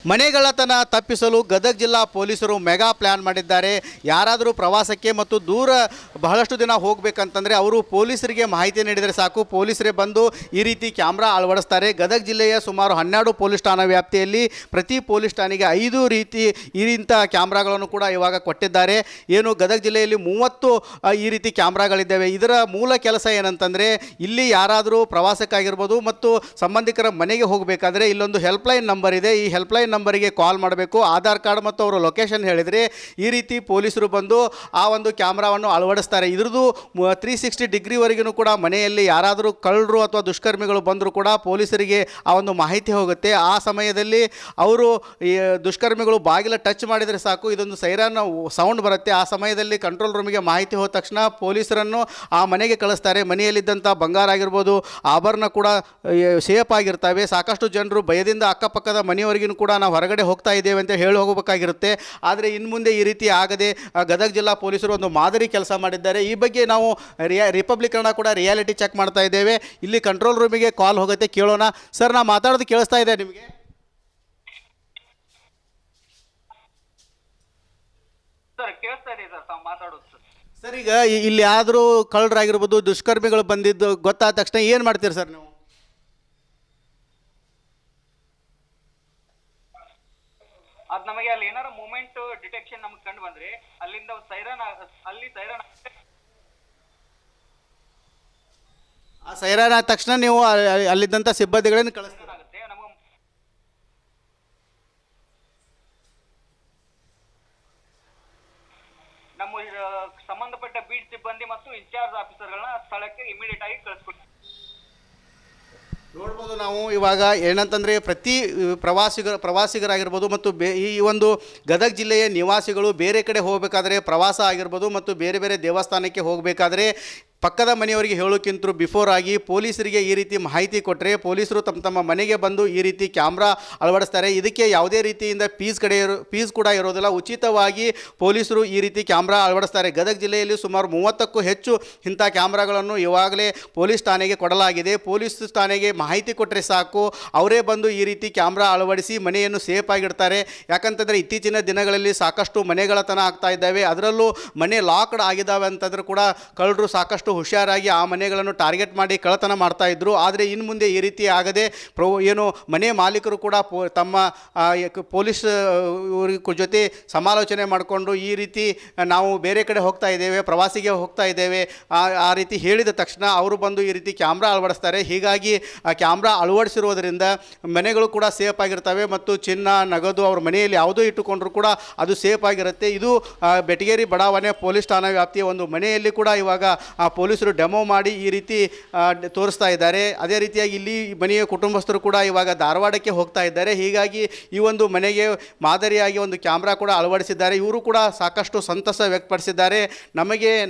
ಮನೆಗಳ್ಳತನ ತಪ್ಪಿಸಲು ಗದಗ ಜಿಲ್ಲಾ ಪೊಲೀಸರು ಮೆಗಾ ಪ್ಲಾನ್ ಮಾಡಿದ್ದಾರೆ. ಯಾರಾದರೂ ಪ್ರವಾಸಕ್ಕೆ ಮತ್ತು ದೂರ ಬಹಳಷ್ಟು ದಿನ ಹೋಗಬೇಕಂತಂದರೆ ಅವರು ಪೊಲೀಸರಿಗೆ ಮಾಹಿತಿ ನೀಡಿದರೆ ಸಾಕು, ಪೊಲೀಸರೇ ಬಂದು ಈ ರೀತಿ ಕ್ಯಾಮ್ರಾ ಅಳವಡಿಸ್ತಾರೆ. ಗದಗ ಜಿಲ್ಲೆಯ ಸುಮಾರು 12 ಪೊಲೀಸ್ ಠಾಣಾ ವ್ಯಾಪ್ತಿಯಲ್ಲಿ ಪ್ರತಿ ಪೊಲೀಸ್ ಠಾಣೆಗೆ 5 ಇಂಥ ಕ್ಯಾಮ್ರಾಗಳನ್ನು ಕೂಡ ಇವಾಗ ಕೊಟ್ಟಿದ್ದಾರೆ. ಏನು ಗದಗ ಜಿಲ್ಲೆಯಲ್ಲಿ 30 ಈ ರೀತಿ ಕ್ಯಾಮ್ರಾಗಳಿದ್ದಾವೆ. ಇದರ ಮೂಲ ಕೆಲಸ ಏನಂತಂದರೆ ಇಲ್ಲಿ ಯಾರಾದರೂ ಪ್ರವಾಸಕ್ಕಾಗಿರ್ಬೋದು ಮತ್ತು ಸಂಬಂಧಿಕರ ಮನೆಗೆ ಹೋಗಬೇಕಾದ್ರೆ ಇಲ್ಲೊಂದು ಹೆಲ್ಪ್ಲೈನ್ ನಂಬರ್ ಇದೆ. ಈ ಹೆಲ್ಪ್ಲೈನ್ ನಂಬರಿಗೆ ಕಾಲ್ ಮಾಡಬೇಕು. ಆಧಾರ್ ಕಾರ್ಡ್ ಮತ್ತು ಅವರ ಲೊಕೇಶನ್ ಹೇಳಿದರೆ ಈ ರೀತಿ ಪೊಲೀಸರು ಬಂದು ಆ ಒಂದು ಕ್ಯಾಮ್ರಾವನ್ನು ಅಳವಡಿಸ್ತಾರೆ. ಇದ್ರದ್ದು 360 ಡಿಗ್ರಿವರೆಗೂ ಕೂಡ ಮನೆಯಲ್ಲಿ ಯಾರಾದರೂ ಕಳ್ಳರು ಅಥವಾ ದುಷ್ಕರ್ಮಿಗಳು ಬಂದರೂ ಕೂಡ ಪೊಲೀಸರಿಗೆ ಆ ಒಂದು ಮಾಹಿತಿ ಹೋಗುತ್ತೆ. ಆ ಸಮಯದಲ್ಲಿ ಅವರು ಈ ದುಷ್ಕರ್ಮಿಗಳು ಬಾಗಿಲ ಟಚ್ ಮಾಡಿದರೆ ಸಾಕು, ಇದೊಂದು ಸೈರನ್ ಸೌಂಡ್ ಬರುತ್ತೆ. ಆ ಸಮಯದಲ್ಲಿ ಕಂಟ್ರೋಲ್ ರೂಮಿಗೆ ಮಾಹಿತಿ ಹೋದ ತಕ್ಷಣ ಪೊಲೀಸರನ್ನು ಆ ಮನೆಗೆ ಕಳಿಸ್ತಾರೆ. ಮನೆಯಲ್ಲಿದ್ದಂಥ ಬಂಗಾರ ಆಗಿರ್ಬೋದು, ಆಭರಣ ಕೂಡ ಸೇಫ್ ಆಗಿರ್ತವೆ. ಸಾಕಷ್ಟು ಜನರು ಭಯದಿಂದ ಅಕ್ಕಪಕ್ಕದ ಮನೆಯವರಿಗೂ ಕೂಡ ನಾವು ಹೊರಗಡೆ ಹೋಗ್ತಾ ಇದ್ದೇವೆ ಅಂತ ಹೇಳಿ ಹೋಗಬೇಕಾಗಿರುತ್ತೆ. ಆದರೆ ಇನ್ನು ಮುಂದೆ ಈ ರೀತಿ ಆಗದೆ ಗದಗ ಜಿಲ್ಲಾ ಪೊಲೀಸರು ಒಂದು ಮಾದರಿ ಕೆಲಸ ಮಾಡಿದ್ದಾರೆ. ಈ ಬಗ್ಗೆ ನಾವು ರಿಪಬ್ಲಿಕ್ ಕನ್ನಡ ಕೂಡ ರಿಯಾಲಿಟಿ ಚೆಕ್ ಮಾಡ್ತಾ ಇದ್ದೇವೆ. ಇಲ್ಲಿ ಕಂಟ್ರೋಲ್ ರೂಮಿಗೆ ಕಾಲ್ ಹೋಗುತ್ತೆ, ಕೇಳೋಣ. ಸರ್, ನಾ ಮಾತಾಡೋದು ಕೇಳಿಸ್ತಾ ಇದೆ ನಿಮಗೆ? ಸರ್, ಈಗ ಇಲ್ಲಿ ಯಾರಾದರೂ ಕಳ್ಳರಾಗಿರ್ಬೋದು, ದುಷ್ಕರ್ಮಿಗಳು ಬಂದಿದ್ದು ಗೊತ್ತಾದ ತಕ್ಷಣ ಏನು ಮಾಡ್ತೀರಿ ಸರ್ ನೀವು? ಅದು ನಮಗೆ ಅಲ್ಲಿ ಏನಾರ ಮೂಮೆಂಟ್ ಡಿಟೆಕ್ಷನ್ ನಮಗೆ ಕಂಡು ಬಂದ್ರೆ ಅಲ್ಲಿಂದ ಸೈರನ್ ಆ ಸೈರನ್ ಆದ ತಕ್ಷಣ ನೀವು ಅಲ್ಲಿದ್ದಂಥ ಸಿಬ್ಬಂದಿಗಳನ್ನು ಕಳಿಸ್ತೀರ? ನಮ್ಮ ಸಂಬಂಧಪಟ್ಟ ಬೀಟ್ ಸಿಬ್ಬಂದಿ ಮತ್ತು ಇನ್ಚಾರ್ಜ್ ಆಫೀಸರ್ಗಳನ್ನ ಸ್ಥಳಕ್ಕೆ ಇಮಿಡಿಯೇಟ್ ಆಗಿ ಕಳಿಸ್ಕೊಡ್ತೀವಿ. ನೋಡ್ಬೋದು ನಾವು ಇವಾಗ ಏನಂತಂದರೆ ಪ್ರತಿ ಪ್ರವಾಸಿಗರಾಗಿರ್ಬೋದು ಮತ್ತು ಈ ಒಂದು ಗದಗ ಜಿಲ್ಲೆಯ ನಿವಾಸಿಗಳು ಬೇರೆ ಕಡೆ ಹೋಗಬೇಕಾದ್ರೆ, ಪ್ರವಾಸ ಆಗಿರ್ಬೋದು ಮತ್ತು ಬೇರೆ ಬೇರೆ ದೇವಸ್ಥಾನಕ್ಕೆ ಹೋಗಬೇಕಾದ್ರೆ ಪಕ್ಕದ ಮನೆಯವರಿಗೆ ಹೇಳೋಕ್ಕಿಂತ ಬಿಫೋರ್ ಆಗಿ ಪೊಲೀಸರಿಗೆ ಈ ರೀತಿ ಮಾಹಿತಿ ಕೊಟ್ಟರೆ ಪೊಲೀಸರು ತಮ್ಮ ಮನೆಗೆ ಬಂದು ಈ ರೀತಿ ಕ್ಯಾಮ್ರಾ ಅಳವಡಿಸ್ತಾರೆ. ಇದಕ್ಕೆ ಯಾವುದೇ ರೀತಿಯಿಂದ ಫೀಸ್ ಕೂಡ ಇರೋದಿಲ್ಲ. ಉಚಿತವಾಗಿ ಪೊಲೀಸರು ಈ ರೀತಿ ಕ್ಯಾಮ್ರಾ ಅಳವಡಿಸ್ತಾರೆ. ಗದಗ ಜಿಲ್ಲೆಯಲ್ಲಿ ಸುಮಾರು 30ಕ್ಕೂ ಹೆಚ್ಚು ಇಂಥ ಕ್ಯಾಮ್ರಾಗಳನ್ನು ಇವಾಗಲೇ ಪೊಲೀಸ್ ಠಾಣೆಗೆ ಕೊಡಲಾಗಿದೆ. ಪೊಲೀಸ್ ಠಾಣೆಗೆ ಮಾಹಿತಿ ಕೊಟ್ಟರೆ ಸಾಕು, ಅವರೇ ಬಂದು ಈ ರೀತಿ ಕ್ಯಾಮ್ರಾ ಅಳವಡಿಸಿ ಮನೆಯನ್ನು ಸೇಫ್ ಆಗಿಡ್ತಾರೆ. ಯಾಕಂತಂದರೆ ಇತ್ತೀಚಿನ ದಿನಗಳಲ್ಲಿ ಸಾಕಷ್ಟು ಮನೆಗಳತನ ಆಗ್ತಾ ಇದ್ದಾವೆ. ಅದರಲ್ಲೂ ಮನೆ ಲಾಕ್ಡ್ ಆಗಿದ್ದಾವೆ ಅಂತಂದ್ರೆ ಕೂಡ ಕಳ್ಳರು ಸಾಕಷ್ಟು ಹುಷಾರಾಗಿ ಆ ಮನೆಗಳನ್ನು ಟಾರ್ಗೆಟ್ ಮಾಡಿ ಕಳ್ಳತನ ಮಾಡ್ತಾ ಇದ್ರು. ಆದರೆ ಇನ್ನು ಮುಂದೆ ಈ ರೀತಿ ಆಗದೆ ಏನು ಮನೆ ಮಾಲೀಕರು ಕೂಡ ತಮ್ಮ ಪೊಲೀಸ್ ಜೊತೆ ಸಮಾಲೋಚನೆ ಮಾಡಿಕೊಂಡು ಈ ರೀತಿ ನಾವು ಬೇರೆ ಕಡೆ ಹೋಗ್ತಾ ಇದ್ದೇವೆ, ಪ್ರವಾಸಿಗೆ ಹೋಗ್ತಾ ಇದ್ದೇವೆ, ಆ ರೀತಿ ಹೇಳಿದ ತಕ್ಷಣ ಅವರು ಬಂದು ಈ ರೀತಿ ಕ್ಯಾಮ್ರಾ ಅಳವಡಿಸ್ತಾರೆ. ಹೀಗಾಗಿ ಆ ಕ್ಯಾಮ್ರಾ ಅಳವಡಿಸಿರೋದರಿಂದ ಮನೆಗಳು ಕೂಡ ಸೇಫ್ ಆಗಿರ್ತವೆ ಮತ್ತು ಚಿನ್ನ, ನಗದು ಅವ್ರ ಮನೆಯಲ್ಲಿ ಯಾವುದೋ ಇಟ್ಟುಕೊಂಡ್ರೂ ಕೂಡ ಅದು ಸೇಫ್ ಆಗಿರುತ್ತೆ. ಇದು ಬೆಟಗೇರಿ ಬಡಾವಣೆ ಪೊಲೀಸ್ ಠಾಣಾ ವ್ಯಾಪ್ತಿಯ ಒಂದು ಮನೆಯಲ್ಲಿ ಕೂಡ ಇವಾಗ ಪೊಲೀಸರು ಡೆಮೋ ಮಾಡಿ ಈ ರೀತಿ ತೋರಿಸ್ತಾ ಇದ್ದಾರೆ. ಅದೇ ರೀತಿಯಾಗಿ ಇಲ್ಲಿ ಮನೆಯ ಕುಟುಂಬಸ್ಥರು ಕೂಡ ಇವಾಗ ಧಾರವಾಡಕ್ಕೆ ಹೋಗ್ತಾ ಇದ್ದಾರೆ. ಹೀಗಾಗಿ ಈ ಒಂದು ಮನೆಗೆ ಮಾದರಿಯಾಗಿ ಒಂದು ಕ್ಯಾಮ್ರಾ ಕೂಡ ಅಳವಡಿಸಿದ್ದಾರೆ. ಇವರು ಕೂಡ ಸಾಕಷ್ಟು ಸಂತಸ ವ್ಯಕ್ತಪಡಿಸಿದ್ದಾರೆ.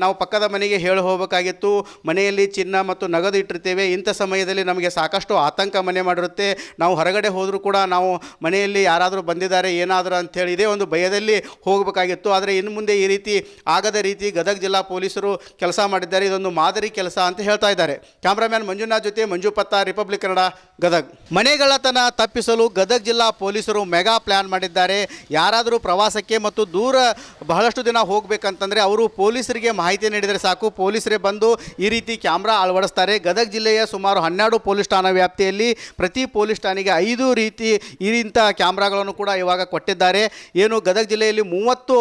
ನಾವು ಪಕ್ಕದ ಮನೆಗೆ ಹೇಳಿ ಹೋಗಬೇಕಾಗಿತ್ತು, ಮನೆಯಲ್ಲಿ ಚಿನ್ನ ಮತ್ತು ನಗದು ಇಟ್ಟಿರ್ತೇವೆ, ಇಂಥ ಸಮಯದಲ್ಲಿ ನಮಗೆ ಸಾಕಷ್ಟು ಆತಂಕ ಮನೆ ಮಾಡಿರುತ್ತೆ, ನಾವು ಹೊರಗಡೆ ಹೋದರೂ ಕೂಡ ನಾವು ಮನೆಯಲ್ಲಿ ಯಾರಾದರೂ ಬಂದಿದ್ದಾರೆ ಏನಾದರೂ ಅಂಥೇಳಿ ಇದೇ ಒಂದು ಭಯದಲ್ಲಿ ಹೋಗಬೇಕಾಗಿತ್ತು. ಆದರೆ ಇನ್ನು ಮುಂದೆ ಈ ರೀತಿ ಆಗದ ರೀತಿ ಗದಗ ಜಿಲ್ಲಾ ಪೊಲೀಸರು ಕೆಲಸ ಮಾಡಿದ್ದಾರೆ. ಇದೊಂದು ಮಾದರಿ ಕೆಲಸ ಅಂತ ಹೇಳ್ತಾ ಇದ್ದಾರೆ. ಕ್ಯಾಮ್ರಾಮ್ಯಾನ್ ಮಂಜುನಾಥ್ ಜೊತೆ ಮಂಜು ಪತ್ತ, ರಿಪಬ್ಲಿಕ್ ಕನ್ನಡ, ಗದಗ. ಮನೆಗಳ್ಳತನ ತಪ್ಪಿಸಲು ಗದಗ ಜಿಲ್ಲಾ ಪೊಲೀಸರು ಮೆಗಾ ಪ್ಲಾನ್ ಮಾಡಿದ್ದಾರೆ. ಯಾರಾದರೂ ಪ್ರವಾಸಕ್ಕೆ ಮತ್ತು ದೂರ ಬಹಳಷ್ಟು ದಿನ ಹೋಗಬೇಕಂತಂದರೆ ಅವರು ಪೊಲೀಸರಿಗೆ ಮಾಹಿತಿ ನೀಡಿದರೆ ಸಾಕು, ಪೊಲೀಸರೇ ಬಂದು ಈ ರೀತಿ ಕ್ಯಾಮ್ರಾ ಅಳವಡಿಸ್ತಾರೆ. ಗದಗ ಜಿಲ್ಲೆಯ ಸುಮಾರು 12 ಪೊಲೀಸ್ ಠಾಣಾ ವ್ಯಾಪ್ತಿಯಲ್ಲಿ ಪ್ರತಿ ಪೊಲೀಸ್ ಠಾಣೆಗೆ 5 ಇಂಥ ಕ್ಯಾಮ್ರಾಗಳನ್ನು ಕೂಡ ಇವಾಗ ಕೊಟ್ಟಿದ್ದಾರೆ. ಏನು ಗದಗ ಜಿಲ್ಲೆಯಲ್ಲಿ 30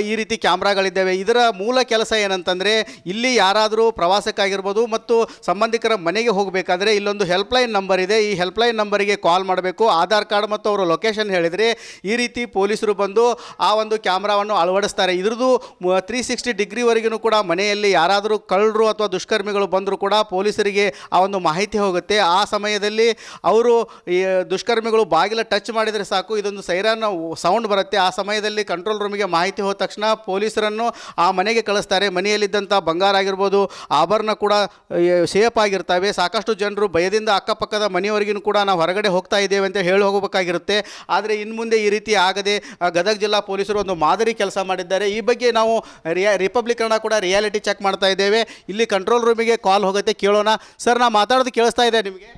ಈ ರೀತಿ ಕ್ಯಾಮ್ರಾಗಳಿದ್ದಾವೆ. ಇದರ ಮೂಲ ಕೆಲಸ ಏನಂತಂದರೆ ಇಲ್ಲಿ ಯಾರಾದರೂ ಪ್ರವಾಸಕ್ಕಾಗಿರ್ಬೋದು ಮತ್ತು ಸಂಬಂಧಿಕರ ಮನೆಗೆ ಹೋಗಬೇಕಾದ್ರೆ ಇಲ್ಲೊಂದು ಹೆಲ್ಪ್ಲೈನ್ ನಂಬರ್ ಇದೆ. ಈ ಹೆಲ್ಪ್ಲೈನ್ ನಂಬರಿಗೆ ಕಾಲ್ ಮಾಡಬೇಕು. ಆಧಾರ್ ಕಾರ್ಡ್ ಮತ್ತು ಅವರ ಲೊಕೇಶನ್ ಹೇಳಿದರೆ ಈ ರೀತಿ ಪೊಲೀಸರು ಬಂದು ಆ ಒಂದು ಕ್ಯಾಮ್ರಾವನ್ನು ಅಳವಡಿಸ್ತಾರೆ. ಇದ್ರದ್ದು 360 ಡಿಗ್ರಿವರೆಗೂ ಕೂಡ ಮನೆಯಲ್ಲಿ ಯಾರಾದರೂ ಕಳ್ಳರು ಅಥವಾ ದುಷ್ಕರ್ಮಿಗಳು ಬಂದರೂ ಕೂಡ ಪೊಲೀಸರಿಗೆ ಆ ಒಂದು ಮಾಹಿತಿ ಹೋಗುತ್ತೆ. ಆ ಸಮಯದಲ್ಲಿ ಅವರು ಈ ದುಷ್ಕರ್ಮಿಗಳು ಬಾಗಿಲ ಟಚ್ ಮಾಡಿದರೆ ಸಾಕು, ಇದೊಂದು ಸೈರನ್ ಸೌಂಡ್ ಬರುತ್ತೆ. ಆ ಸಮಯದಲ್ಲಿ ಕಂಟ್ರೋಲ್ ರೂಮಿಗೆ ಮಾಹಿತಿ ಹೋದ ತಕ್ಷಣ ಪೊಲೀಸರನ್ನು ಆ ಮನೆಗೆ ಕಳಿಸ್ತಾರೆ. ಮನೆಯಲ್ಲಿದ್ದಂಥ ಬಂಗಾರ ಆಗಿರ್ಬೋದು, ಆಭರಣ ಕೂಡ ಸೇಫ್ ಆಗಿರ್ತವೆ. ಸಾಕಷ್ಟು ಜನರು ಭಯದಿಂದ ಅಕ್ಕಪಕ್ಕದ ಮನೆಯವರಿಗೂ ಕೂಡ ನಾವು ಹೊರಗಡೆ ಹೋಗ್ತಾ ಇದ್ದೇವೆ ಅಂತ ಹೇಳಿ ಹೋಗಬೇಕಾಗಿರುತ್ತೆ. ಆದರೆ ಇನ್ನು ಮುಂದೆ ಈ ರೀತಿ ಆಗದೆ ಗದಗ ಜಿಲ್ಲಾ ಪೊಲೀಸರು ಒಂದು ಮಾದರಿ ಕೆಲಸ ಮಾಡಿದ್ದಾರೆ. ಈ ಬಗ್ಗೆ ನಾವು ರಿಪಬ್ಲಿಕ್ ಕನ್ನಡ ಕೂಡ ರಿಯಾಲಿಟಿ ಚೆಕ್ ಮಾಡ್ತಾ ಇದ್ದೇವೆ. ಇಲ್ಲಿ ಕಂಟ್ರೋಲ್ ರೂಮಿಗೆ ಕಾಲ್ ಹೋಗುತ್ತೆ, ಕೇಳೋಣ. ಸರ್, ನಾ ಮಾತಾಡೋದು ಕೇಳಿಸ್ತಾ ಇದೆ ನಿಮಗೆ?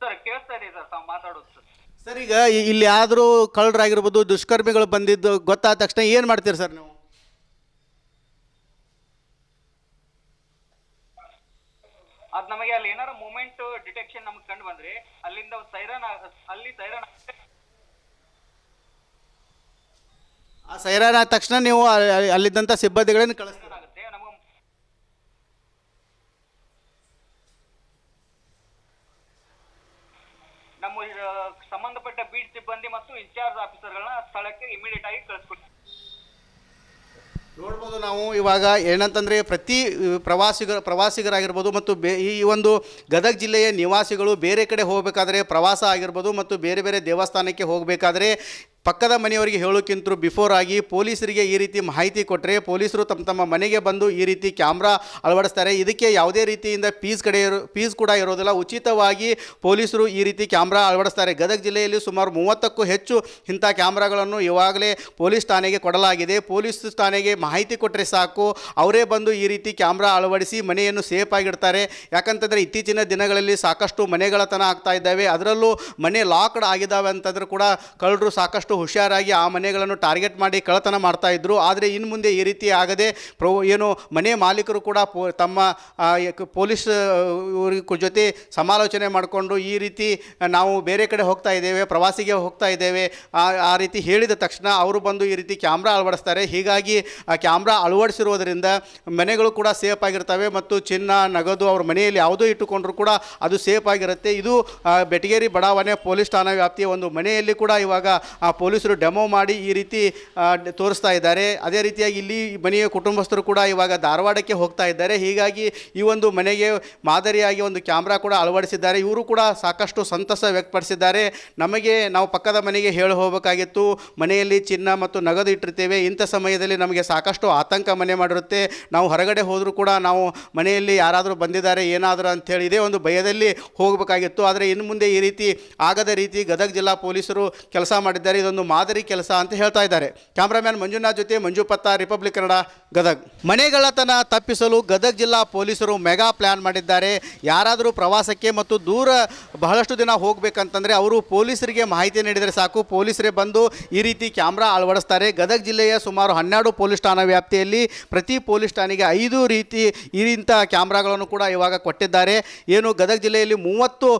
ಸರ್ ಕೇಳಿಸ್ತಾ ಇದೆ ಸರ್ ತಾವು ಮಾತಾಡೋದು ಸರ್. ಸರ್ ಈಗ ಇಲ್ಲಿ ಯಾರಾದರೂ ಕಳ್ಳರಾಗಿರ್ಬೋದು ದುಷ್ಕರ್ಮಿಗಳು ಬಂದಿದ್ದು ಗೊತ್ತಾದ ತಕ್ಷಣ ಏನು ಮಾಡ್ತೀರಿ ಸರ್ ನೀವು? ಅದ್ ನಮಗೆ ಅಲ್ಲಿ ಏನಾರ ಮೂಮೆಂಟ್ ಡಿಟೆಕ್ಷನ್ ನಮ್ಗೆ ಕಂಡು ಬಂದ್ರೆ ಅಲ್ಲಿಂದ ಸೈರನ್ ಆ ಸೈರಾನ್ ಆದ ತಕ್ಷಣ ನೀವು ಅಲ್ಲಿದ್ದಂಥ ಸಿಬ್ಬಂದಿಗಳನ್ನು ಕಳಿಸ್ತೀರ? ಆಗುತ್ತೆ ನಮಗೆ. ನಮ್ಮ ಸಂಬಂಧಪಟ್ಟ ಬೀಟ್ ಸಿಬ್ಬಂದಿ ಮತ್ತು ಇನ್ಚಾರ್ಜ್ ಆಫೀಸರ್ಗಳನ್ನ ಸ್ಥಳಕ್ಕೆ ಇಮಿಡಿಯೇಟ್ ಆಗಿ ಕಳಿಸ್ಕೊಡ್ತೀವಿ. ನೋಡ್ಬೋದು ನಾವು ಇವಾಗ ಏನಂತಂದರೆ ಪ್ರತಿ ಪ್ರವಾಸಿಗರಾಗಿರ್ಬೋದು ಮತ್ತು ಈ ಒಂದು ಗದಗ ಜಿಲ್ಲೆಯ ನಿವಾಸಿಗಳು ಬೇರೆ ಕಡೆ ಹೋಗಬೇಕಾದ್ರೆ ಪ್ರವಾಸ ಆಗಿರ್ಬೋದು ಮತ್ತು ಬೇರೆ ಬೇರೆ ದೇವಸ್ಥಾನಕ್ಕೆ ಹೋಗಬೇಕಾದ್ರೆ ಪಕ್ಕದ ಮನೆಯವರಿಗೆ ಹೇಳೋಕ್ಕಿಂತ ಬಿಫೋರ್ ಆಗಿ ಪೊಲೀಸರಿಗೆ ಈ ರೀತಿ ಮಾಹಿತಿ ಕೊಟ್ಟರೆ ಪೊಲೀಸರು ತಮ್ಮ ಮನೆಗೆ ಬಂದು ಈ ರೀತಿ ಕ್ಯಾಮ್ರಾ ಅಳವಡಿಸ್ತಾರೆ. ಇದಕ್ಕೆ ಯಾವುದೇ ರೀತಿಯಿಂದ ಫೀಸ್ ಕೂಡ ಇರೋದಿಲ್ಲ, ಉಚಿತವಾಗಿ ಪೊಲೀಸರು ಈ ರೀತಿ ಕ್ಯಾಮ್ರಾ ಅಳವಡಿಸ್ತಾರೆ. ಗದಗ ಜಿಲ್ಲೆಯಲ್ಲಿ ಸುಮಾರು 30ಕ್ಕೂ ಹೆಚ್ಚು ಇಂಥ ಕ್ಯಾಮ್ರಾಗಳನ್ನು ಇವಾಗಲೇ ಪೊಲೀಸ್ ಠಾಣೆಗೆ ಕೊಡಲಾಗಿದೆ. ಪೊಲೀಸ್ ಠಾಣೆಗೆ ಮಾಹಿತಿ ಕೊಟ್ಟರೆ ಸಾಕು, ಅವರೇ ಬಂದು ಈ ರೀತಿ ಕ್ಯಾಮ್ರಾ ಅಳವಡಿಸಿ ಮನೆಯನ್ನು ಸೇಫ್ ಆಗಿಡ್ತಾರೆ. ಯಾಕಂತಂದರೆ ಇತ್ತೀಚಿನ ದಿನಗಳಲ್ಲಿ ಸಾಕಷ್ಟು ಮನೆಗಳತನ ಆಗ್ತಾ ಇದ್ದಾವೆ, ಅದರಲ್ಲೂ ಮನೆ ಲಾಕ್ಡ್ ಆಗಿದ್ದಾವೆ ಅಂತಂದ್ರೆ ಕೂಡ ಕಳ್ಳರು ಸಾಕಷ್ಟು ಹುಷಾರಾಗಿ ಆ ಮನೆಗಳನ್ನು ಟಾರ್ಗೆಟ್ ಮಾಡಿ ಕಳ್ಳತನ ಮಾಡ್ತಾ ಇದ್ರು. ಆದರೆ ಇನ್ನು ಮುಂದೆ ಈ ರೀತಿ ಆಗದೆ ಏನು ಮನೆ ಮಾಲೀಕರು ಕೂಡ ತಮ್ಮ ಪೊಲೀಸ್ ಜೊತೆ ಸಮಾಲೋಚನೆ ಮಾಡಿಕೊಂಡು ಈ ರೀತಿ ನಾವು ಬೇರೆ ಕಡೆ ಹೋಗ್ತಾ ಇದ್ದೇವೆ, ಪ್ರವಾಸಿಗೆ ಹೋಗ್ತಾ ಇದ್ದೇವೆ ಆ ರೀತಿ ಹೇಳಿದ ತಕ್ಷಣ ಅವರು ಬಂದು ಈ ರೀತಿ ಕ್ಯಾಮ್ರಾ ಅಳವಡಿಸ್ತಾರೆ. ಹೀಗಾಗಿ ಆ ಕ್ಯಾಮ್ರಾ ಅಳವಡಿಸಿರುವುದರಿಂದ ಮನೆಗಳು ಕೂಡ ಸೇಫ್ ಆಗಿರ್ತವೆ ಮತ್ತು ಚಿನ್ನ ನಗದು ಅವ್ರ ಮನೆಯಲ್ಲಿ ಯಾವುದೋ ಇಟ್ಟುಕೊಂಡ್ರೂ ಕೂಡ ಅದು ಸೇಫ್ ಆಗಿರುತ್ತೆ. ಇದು ಬೆಟಗೇರಿ ಬಡಾವಣೆ ಪೊಲೀಸ್ ಠಾಣಾ ವ್ಯಾಪ್ತಿಯ ಒಂದು ಮನೆಯಲ್ಲಿ ಕೂಡ ಇವಾಗ ಪೊಲೀಸರು ಡೆಮೋ ಮಾಡಿ ಈ ರೀತಿ ತೋರಿಸ್ತಾ ಇದ್ದಾರೆ. ಅದೇ ರೀತಿಯಾಗಿ ಇಲ್ಲಿ ಮನೆಯ ಕುಟುಂಬಸ್ಥರು ಕೂಡ ಇವಾಗ ಧಾರವಾಡಕ್ಕೆ ಹೋಗ್ತಾ ಇದ್ದಾರೆ. ಹೀಗಾಗಿ ಈ ಒಂದು ಮನೆಗೆ ಮಾದರಿಯಾಗಿ ಒಂದು ಕ್ಯಾಮ್ರಾ ಕೂಡ ಅಳವಡಿಸಿದ್ದಾರೆ. ಇವರು ಕೂಡ ಸಾಕಷ್ಟು ಸಂತಸ ವ್ಯಕ್ತಪಡಿಸಿದ್ದಾರೆ. ನಾವು ಪಕ್ಕದ ಮನೆಗೆ ಹೇಳಿ ಹೋಗಬೇಕಾಗಿತ್ತು, ಮನೆಯಲ್ಲಿ ಚಿನ್ನ ಮತ್ತು ನಗದು ಇಟ್ಟಿರ್ತೇವೆ, ಇಂಥ ಸಮಯದಲ್ಲಿ ನಮಗೆ ಸಾಕಷ್ಟು ಆತಂಕ ಮನೆ ಮಾಡಿರುತ್ತೆ, ನಾವು ಹೊರಗಡೆ ಹೋದರೂ ಕೂಡ ನಾವು ಮನೆಯಲ್ಲಿ ಯಾರಾದರೂ ಬಂದಿದ್ದಾರೆ ಏನಾದರೂ ಅಂಥೇಳಿ ಇದೇ ಒಂದು ಭಯದಲ್ಲಿ ಹೋಗಬೇಕಾಗಿತ್ತು. ಆದರೆ ಇನ್ನು ಮುಂದೆ ಈ ರೀತಿ ಆಗದ ರೀತಿ ಗದಗ ಜಿಲ್ಲಾ ಪೊಲೀಸರು ಕೆಲಸ ಮಾಡಿದ್ದಾರೆ. ಇದೊಂದು ಮಾದರಿ ಕೆಲಸ ಅಂತ ಹೇಳ್ತಾ ಇದ್ದಾರೆ. ಕ್ಯಾಮ್ರಾಮ್ಯಾನ್ ಮಂಜುನಾಥ್ ಜೊತೆ ಮಂಜು ಪತ್ತ, ರಿಪಬ್ಲಿಕ್ ಕನ್ನಡ, ಗದಗ್. ಮನೆಗಳತನ ತಪ್ಪಿಸಲು ಗದಗ ಜಿಲ್ಲಾ ಪೊಲೀಸರು ಮೆಗಾ ಪ್ಲಾನ್ ಮಾಡಿದ್ದಾರೆ. ಯಾರಾದರೂ ಪ್ರವಾಸಕ್ಕೆ ಮತ್ತು ದೂರ ಬಹಳಷ್ಟು ದಿನ ಹೋಗಬೇಕಂತಂದರೆ ಅವರು ಪೊಲೀಸರಿಗೆ ಮಾಹಿತಿ ನೀಡಿದರೆ ಸಾಕು, ಪೊಲೀಸರೇ ಬಂದು ಈ ರೀತಿ ಕ್ಯಾಮ್ರಾ ಅಳವಡಿಸ್ತಾರೆ. ಗದಗ ಜಿಲ್ಲೆಯ ಸುಮಾರು 12 ಪೊಲೀಸ್ ಠಾಣಾ ವ್ಯಾಪ್ತಿಯಲ್ಲಿ ಪ್ರತಿ ಪೊಲೀಸ್ ಠಾಣೆಗೆ 5 ರೀತಿ ಇಂಥ ಕ್ಯಾಮ್ರಾಗಳನ್ನು ಕೂಡ ಇವಾಗ ಕೊಟ್ಟಿದ್ದಾರೆ. ಏನು ಗದಗ ಜಿಲ್ಲೆಯಲ್ಲಿ 30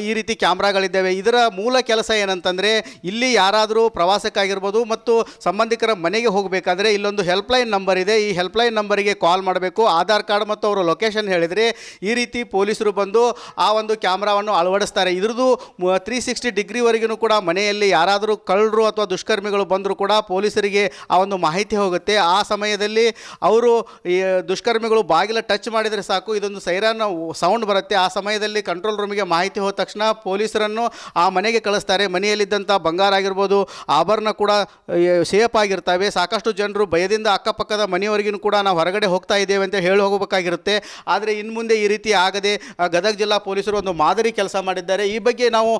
ಈ ರೀತಿ ಕ್ಯಾಮ್ರಾಗಳಿದ್ದಾವೆ. ಇದರ ಮೂಲ ಕೆಲಸ ಏನಂತಂದರೆ ಇಲ್ಲಿ ಯಾರಾದರೂ ಪ್ರವಾಸಕ್ಕಾಗಿರ್ಬೋದು ಮತ್ತು ಸಂಬಂಧಿಕರ ಮನೆಗೆ ಹೋಗಬೇಕಾದ್ರೆ ಇಲ್ಲೊಂದು ಹೆಲ್ಪ್ಲೈನ್ ನಂಬರ್ ಇದೆ, ಈ ಹೆಲ್ಪ್ಲೈನ್ ನಂಬರಿಗೆ ಕಾಲ್ ಮಾಡಬೇಕು. ಆಧಾರ್ ಕಾರ್ಡ್ ಮತ್ತು ಅವರ ಲೊಕೇಶನ್ ಹೇಳಿದರೆ ಈ ರೀತಿ ಪೊಲೀಸರು ಬಂದು ಆ ಒಂದು ಕ್ಯಾಮ್ರಾವನ್ನು ಅಳವಡಿಸ್ತಾರೆ. ಇದ್ರದ್ದು 360 ಡಿಗ್ರಿವರೆಗೂ ಕೂಡ ಮನೆಯಲ್ಲಿ ಯಾರಾದರೂ ಕಳ್ಳರು ಅಥವಾ ದುಷ್ಕರ್ಮಿಗಳು ಬಂದರೂ ಕೂಡ ಪೊಲೀಸರಿಗೆ ಆ ಒಂದು ಮಾಹಿತಿ ಹೋಗುತ್ತೆ. ಆ ಸಮಯದಲ್ಲಿ ಅವರು ಈ ದುಷ್ಕರ್ಮಿಗಳು ಬಾಗಿಲ ಟಚ್ ಮಾಡಿದರೆ ಸಾಕು, ಇದೊಂದು ಸೈರನ್ ಸೌಂಡ್ ಬರುತ್ತೆ. ಆ ಸಮಯದಲ್ಲಿ ಕಂಟ್ರೋಲ್ ರೂಮಿಗೆ ಮಾಹಿತಿ ಹೋದ ತಕ್ಷಣ ಪೊಲೀಸರನ್ನು ಆ ಮನೆಗೆ ಕಳಿಸ್ತಾರೆ. ಮನೆಯಲ್ಲಿದ್ದಂಥ ಬಂಗಾರ ಆಗಿರ್ಬೋದು, ಆಭರಣ ಕೂಡ ಸೇಫ್ ಆಗಿರ್ತವೆ. ಸಾಕಷ್ಟು ಜನರು ಭಯದಿಂದ ಅಕ್ಕಪಕ್ಕದ ಮನೆಯವರೆಗೂ ಕೂಡ ನಾವು ಹೊರಗಡೆ ಹೋಗ್ತಾ ಇದ್ದೇವೆ ಅಂತ ಹೇಳಿ ಹೋಗಬೇಕಾಗಿರುತ್ತೆ. ಆದರೆ ಇನ್ನು ಮುಂದೆ ಈ ರೀತಿ ಆಗದೆ ಗದಗ ಜಿಲ್ಲಾ ಪೊಲೀಸರು ಒಂದು ಮಾದರಿ ಕೆಲಸ ಮಾಡಿದ್ದಾರೆ. ಈ ಬಗ್ಗೆ ನಾವು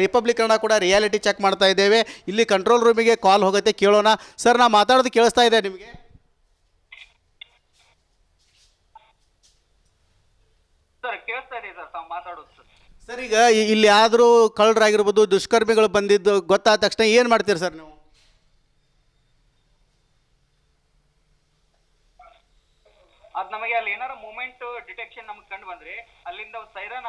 ರಿಪಬ್ಲಿಕ್ ಕನ್ನಡ ಕೂಡ ರಿಯಾಲಿಟಿ ಚೆಕ್ ಮಾಡ್ತಾ ಇದ್ದೇವೆ. ಇಲ್ಲಿ ಕಂಟ್ರೋಲ್ ರೂಮಿಗೆ ಕಾಲ್ ಹೋಗುತ್ತೆ, ಕೇಳೋಣ. ಸರ್, ನಾ ಮಾತಾಡೋದು ಕೇಳಿಸ್ತಾ ಇದೆ ನಿಮಗೆ? ಸರ್ ಕೇಳಿಸ್ತಾ ಇದೆ ಸರ್ ತಾವು ಮಾತಾಡೋದು ಸರ್. ಸರ್, ಈಗ ಇಲ್ಲಿ ಯಾರಾದರೂ ಕಳ್ಳರಾಗಿರ್ಬೋದು ದುಷ್ಕರ್ಮಿಗಳು ಬಂದಿದ್ದು ಗೊತ್ತಾದ ತಕ್ಷಣ ಏನು ಮಾಡ್ತೀರಿ ಸರ್ ನೀವು? ಅದ್ ನಮಗೆ ಅಲ್ಲಿ ಏನಾರ ಮೂಮೆಂಟ್ ಡಿಟೆಕ್ಷನ್ ನಮ್ಗೆ ಕಂಡು ಬಂದ್ರೆ ಅಲ್ಲಿಂದ ಸೈರನ್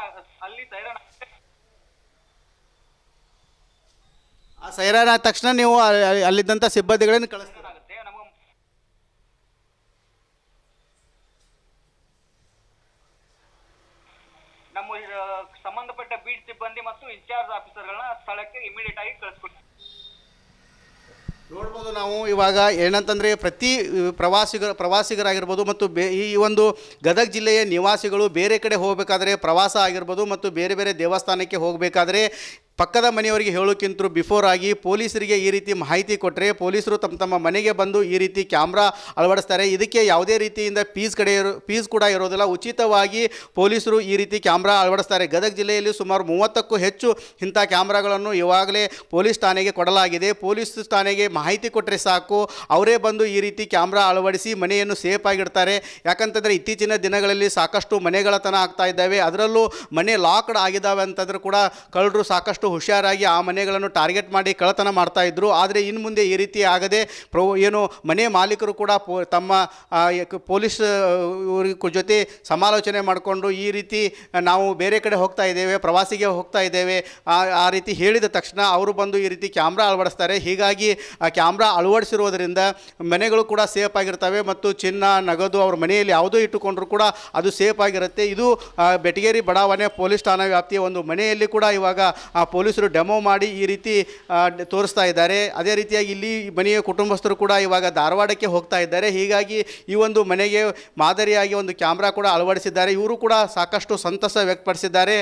ಆ ಸೈರಾನ್ ಆದ ತಕ್ಷಣ ನೀವು ಅಲ್ಲಿದ್ದಂಥ ಸಿಬ್ಬಂದಿಗಳನ್ನು ಕಳಿಸ್ತೀರ? ಆಗುತ್ತೆ ನಮಗೆ. ನಮ್ಮ ಸಂಬಂಧಪಟ್ಟ ಬೀಟ್ ಸಿಬ್ಬಂದಿ ಮತ್ತು ಇನ್ಚಾರ್ಜ್ ಆಫೀಸರ್ಗಳನ್ನ ಸ್ಥಳಕ್ಕೆ ಇಮಿಡಿಯೇಟ್ ಆಗಿ ಕಳಿಸ್ಕೊಡ್ತೀವಿ. ನೋಡ್ಬೋದು ನಾವು ಇವಾಗ ಏನಂತಂದರೆ ಪ್ರತಿ ಪ್ರವಾಸಿಗರಾಗಿರ್ಬೋದು ಮತ್ತು ಈ ಒಂದು ಗದಗ ಜಿಲ್ಲೆಯ ನಿವಾಸಿಗಳು ಬೇರೆ ಕಡೆ ಹೋಗಬೇಕಾದ್ರೆ ಪ್ರವಾಸ ಆಗಿರ್ಬೋದು ಮತ್ತು ಬೇರೆ ಬೇರೆ ದೇವಸ್ಥಾನಕ್ಕೆ ಹೋಗಬೇಕಾದ್ರೆ ಪಕ್ಕದ ಮನೆಯವರಿಗೆ ಹೇಳೋಕ್ಕಿಂತ ಬಿಫೋರ್ ಆಗಿ ಪೊಲೀಸರಿಗೆ ಈ ರೀತಿ ಮಾಹಿತಿ ಕೊಟ್ಟರೆ ಪೊಲೀಸರು ತಮ್ಮ ಮನೆಗೆ ಬಂದು ಈ ರೀತಿ ಕ್ಯಾಮ್ರಾ ಅಳವಡಿಸ್ತಾರೆ. ಇದಕ್ಕೆ ಯಾವುದೇ ರೀತಿಯಿಂದ ಫೀಸ್ ಕೂಡ ಇರೋದಿಲ್ಲ. ಉಚಿತವಾಗಿ ಪೊಲೀಸರು ಈ ರೀತಿ ಕ್ಯಾಮ್ರಾ ಅಳವಡಿಸ್ತಾರೆ. ಗದಗ ಜಿಲ್ಲೆಯಲ್ಲಿ ಸುಮಾರು 30ಕ್ಕೂ ಹೆಚ್ಚು ಇಂಥ ಕ್ಯಾಮ್ರಾಗಳನ್ನು ಇವಾಗಲೇ ಪೊಲೀಸ್ ಠಾಣೆಗೆ ಕೊಡಲಾಗಿದೆ. ಪೊಲೀಸ್ ಠಾಣೆಗೆ ಮಾಹಿತಿ ಕೊಟ್ಟರೆ ಸಾಕು, ಅವರೇ ಬಂದು ಈ ರೀತಿ ಕ್ಯಾಮ್ರಾ ಅಳವಡಿಸಿ ಮನೆಯನ್ನು ಸೇಫ್ ಆಗಿಡ್ತಾರೆ. ಯಾಕಂತಂದರೆ ಇತ್ತೀಚಿನ ದಿನಗಳಲ್ಲಿ ಸಾಕಷ್ಟು ಮನೆಗಳತನ ಆಗ್ತಾ ಇದ್ದಾವೆ. ಅದರಲ್ಲೂ ಮನೆ ಲಾಕ್ಡ್ ಆಗಿದ್ದಾವೆ ಅಂತಂದ್ರೆ ಕೂಡ ಕಳ್ಳರು ಸಾಕಷ್ಟು ಹುಷಾರಾಗಿ ಆ ಮನೆಗಳನ್ನು ಟಾರ್ಗೆಟ್ ಮಾಡಿ ಕಳ್ಳತನ ಮಾಡ್ತಾ ಇದ್ರು. ಆದರೆ ಇನ್ನು ಮುಂದೆ ಈ ರೀತಿ ಆಗದೆ ಏನು ಮನೆ ಮಾಲೀಕರು ಕೂಡ ತಮ್ಮ ಪೊಲೀಸ್ ಜೊತೆ ಸಮಾಲೋಚನೆ ಮಾಡಿಕೊಂಡು ಈ ರೀತಿ ನಾವು ಬೇರೆ ಕಡೆ ಹೋಗ್ತಾ ಇದ್ದೇವೆ, ಪ್ರವಾಸಿಗೆ ಹೋಗ್ತಾ ಇದ್ದೇವೆ ಆ ರೀತಿ ಹೇಳಿದ ತಕ್ಷಣ ಅವರು ಬಂದು ಈ ರೀತಿ ಕ್ಯಾಮ್ರಾ ಅಳವಡಿಸ್ತಾರೆ. ಹೀಗಾಗಿ ಆ ಕ್ಯಾಮ್ರಾ ಅಳವಡಿಸಿರೋದರಿಂದ ಮನೆಗಳು ಕೂಡ ಸೇಫ್ ಆಗಿರ್ತವೆ ಮತ್ತು ಚಿನ್ನ ನಗದು ಅವ್ರ ಮನೆಯಲ್ಲಿ ಯಾವುದೋ ಇಟ್ಟುಕೊಂಡ್ರೂ ಕೂಡ ಅದು ಸೇಫ್ ಆಗಿರುತ್ತೆ. ಇದು ಬೆಟಗೇರಿ ಬಡಾವಣೆ ಪೊಲೀಸ್ ಠಾಣಾ ವ್ಯಾಪ್ತಿಯ ಒಂದು ಮನೆಯಲ್ಲಿ ಕೂಡ ಇವಾಗ ಪೊಲೀಸರು ಡೆಮೋ ಮಾಡಿ ಈ ರೀತಿ ತೋರಿಸ್ತಾ ಇದ್ದಾರೆ. ಅದೇ ರೀತಿಯಾಗಿ ಇಲ್ಲಿ ಮನೆಯ ಕುಟುಂಬಸ್ಥರು ಕೂಡ ಇವಾಗ ಧಾರವಾಡಕ್ಕೆ ಹೋಗ್ತಾ ಇದ್ದಾರೆ. ಹೀಗಾಗಿ ಈ ಒಂದು ಮನೆಗೆ ಮಾದರಿಯಾಗಿ ಒಂದು ಕ್ಯಾಮ್ರಾ ಕೂಡ ಅಳವಡಿಸಿದ್ದಾರೆ. ಇವರು ಕೂಡ ಸಾಕಷ್ಟು ಸಂತಸ ವ್ಯಕ್ತಪಡಿಸಿದ್ದಾರೆ.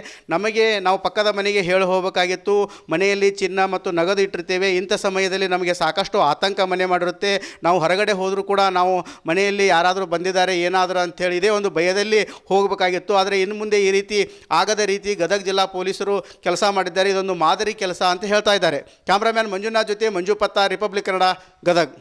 ನಾವು ಪಕ್ಕದ ಮನೆಗೆ ಹೇಳಿ ಹೋಗಬೇಕಾಗಿತ್ತು, ಮನೆಯಲ್ಲಿ ಚಿನ್ನ ಮತ್ತು ನಗದು ಇಟ್ಟಿರ್ತೇವೆ, ಇಂಥ ಸಮಯದಲ್ಲಿ ನಮಗೆ ಸಾಕಷ್ಟು ಆತಂಕ ಮನೆ ಮಾಡಿರುತ್ತೆ, ನಾವು ಹೊರಗಡೆ ಹೋದರೂ ಕೂಡ ನಾವು ಮನೆಯಲ್ಲಿ ಯಾರಾದರೂ ಬಂದಿದ್ದಾರೆ ಏನಾದರೂ ಅಂಥೇಳಿ ಇದೇ ಒಂದು ಭಯದಲ್ಲಿ ಹೋಗಬೇಕಾಗಿತ್ತು. ಆದರೆ ಇನ್ನು ಮುಂದೆ ಈ ರೀತಿ ಆಗದ ರೀತಿ ಗದಗ ಜಿಲ್ಲಾ ಪೊಲೀಸರು ಕೆಲಸ ಮಾಡಿದ್ದಾರೆ. ಇದೊಂದು ಮಾದರಿ ಕೆಲಸ ಅಂತ ಹೇಳ್ತಾ ಇದ್ದಾರೆ. ಕ್ಯಾಮ್ರಾಮ್ಯಾನ್ ಮಂಜುನಾಥ್ ಜೊತೆ ಮಂಜು ಪತ್ತ, ರಿಪಬ್ಲಿಕ್ ಕನ್ನಡ, ಗದಗ್.